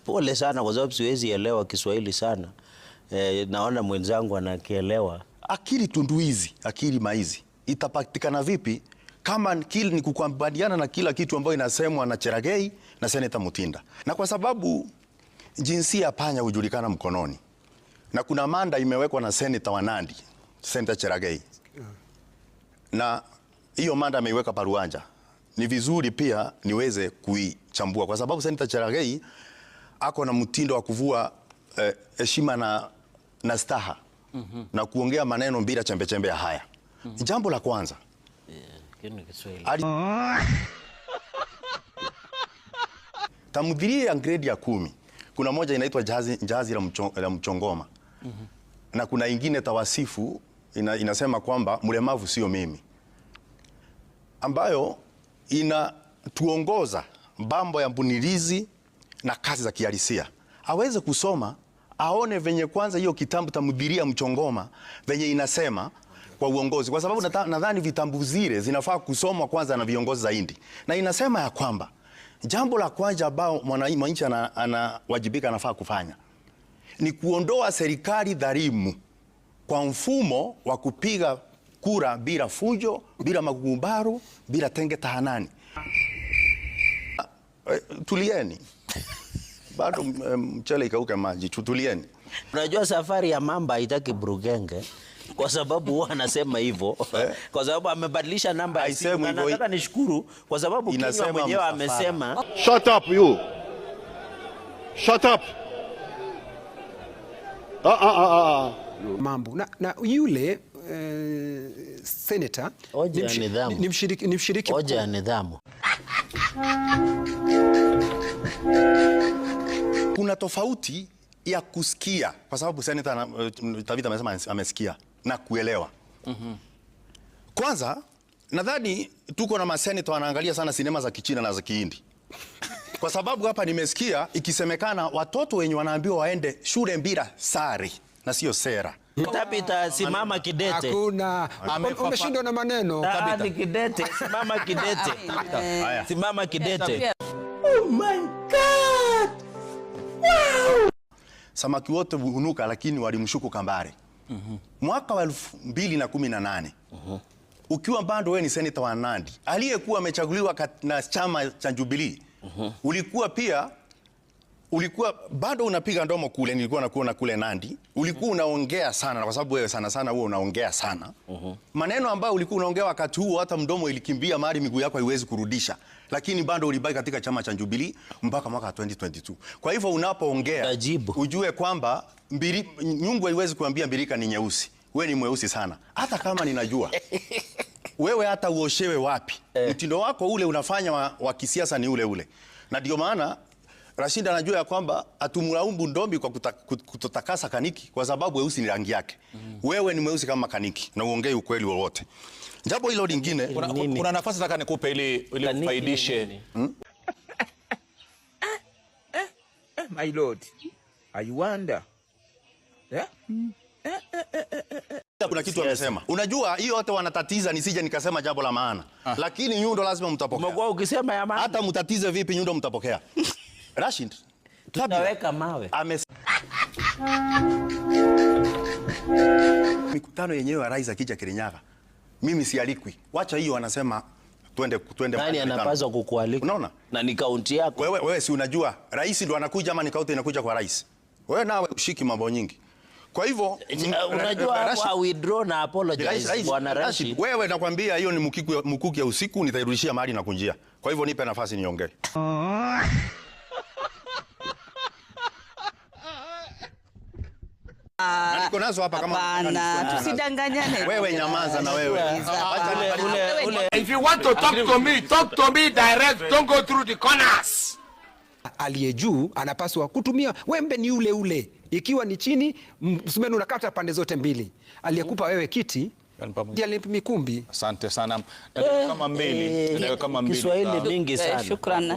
Pole sana kwa sababu siwezi elewa Kiswahili sana. Naona mwenzangu anakielewa. Akili tunduizi, akili maizi itapatikana vipi kama kile ni kukubaliana na kila kitu ambayo inasemwa na Cherargei na Senator Mutinda? Na kwa sababu jinsia ya panya hujulikana mkononi, na kuna manda imewekwa na Senator wa Nandi, Senator Cherargei, na hiyo manda ameiweka paruanja. Ni vizuri pia niweze kuichambua kwa sababu Senator Cherargei ako na mtindo wa kuvua heshima na staha na kuongea maneno bila chembe ya haya. Jambo la kwanza, tamthilia ya grade ya 10 kuna moja inaitwa Jazi la Mchongoma na kuna ingine Tawasifu inasema kwamba mlemavu sio mimi, ambayo inatuongoza mambo ya mbunilizi na kazi za kihalisia. Aweze kusoma aone venye kwanza hiyo kitambu tamthilia Mchongoma venye inasema kwa uongozi, kwa sababu nadhani vitambu zile zinafaa kusomwa kwanza na viongozi zaidi, na inasema ya kwamba jambo la kwanza ambao mwananchi anawajibika anafaa kufanya ni kuondoa serikali dhalimu kwa mfumo wa kupiga kura bila fujo, bila magumbaru, bila tenge tahanani. Tulieni. Bado mchele ikauke maji, tutulieni. Unajua safari ya mamba haitaki burugenge kwa sababu huwa anasema hivyo. Kwa sababu amebadilisha namba ya simu, na nataka nishukuru kwa sababu Kinyua mwenyewe amesema shut up you. Shut up. Mambo na yule senator ni mshiriki hoja ya nidhamu. Kuna tofauti ya kusikia kwa sababu Senator Tavita amesema amesikia na kuelewa. Kwanza nadhani tuko na masenator wanaangalia sana sinema za Kichina na za Kihindi. Kwa sababu hapa nimesikia ikisemekana watoto wenye wanaambiwa waende shule bila sare na sio sera. Tabita, simama kidete. Hakuna. Umeshindwa na maneno. Tabita kidete, simama kidete. Simama kidete. Oh my God! Wow! Samaki wote hunuka lakini walimshuku kambare. Mwaka wa 2018. Ukiwa bado wewe ni senator wa Nandi, aliyekuwa amechaguliwa na chama cha Jubilee, ulikuwa bado unapiga ndomo kule, nilikuwa nakuona kule Nandi, ulikuwa unaongea sana kwa sababu wewe sana wewe unaongea sana. Maneno ambayo ulikuwa unaongea wakati huo hata mdomo ilikimbia mahali miguu yako haiwezi kurudisha, lakini bado ulibaki katika chama cha Jubilee mpaka mwaka 2022. Kwa hivyo unapoongea ujue kwamba nyungu haiwezi kuambia mbirika ni nyeusi. Wewe ni mweusi sana. Hata kama ninajua wewe hata uoshewe wapi, mtindo wako ule unafanya wa kisiasa ni ule. Na ndio maana Rashid anajua ya kwamba atumlaumu Ndombi kwa kutotakasa Kaniki kwa sababu weusi ni rangi yake. Wewe ni mweusi kama Kaniki na uongee ukweli wowote. Jambo hilo lingine, kuna nafasi nataka nikupe ili ufaidishe. My lord, I wonder. Yeah? Kuna kitu amesema. Unajua hiyo wote wanatatiza nisije nikasema jambo la maana. Lakini nyundo lazima mtapokea. Umekuwa ukisema ya maana. Hata mtatize vipi nyundo mtapokea. Rashid, tutaweka mawe. Mikutano yenyewe ya rais akija Kirinyaga, mimi sialikwi. Wacha hiyo wanasema twende. Nani anapaswa kukualika? Unaona? Na ni kaunti yako. Wewe si unajua rais ndo anakuja ama ni kaunti inakuja kwa rais? Wewe nawe ushiki mambo nyingi. Kwa hivyo unajua hapo withdraw na apologize bwana Rashid. Wewe nakwambia hiyo ni mkuki ya usiku, nitairudishia mahali na kunjia. Kwa hivyo nipe nafasi niongee. Niko nazo hapa kama tusidanganyane. Wewe nyamaza na wewe. If you want to talk to me direct, don't go through the corners. Aliye juu anapaswa kutumia wembe ni ule. Ikiwa ni chini, msumeno unakata pande zote mbili. Aliyekupa wewe kiti ndiye mikumbi. Asante sana. Kama mbili. Kiswahili mingi sana. Shukrani.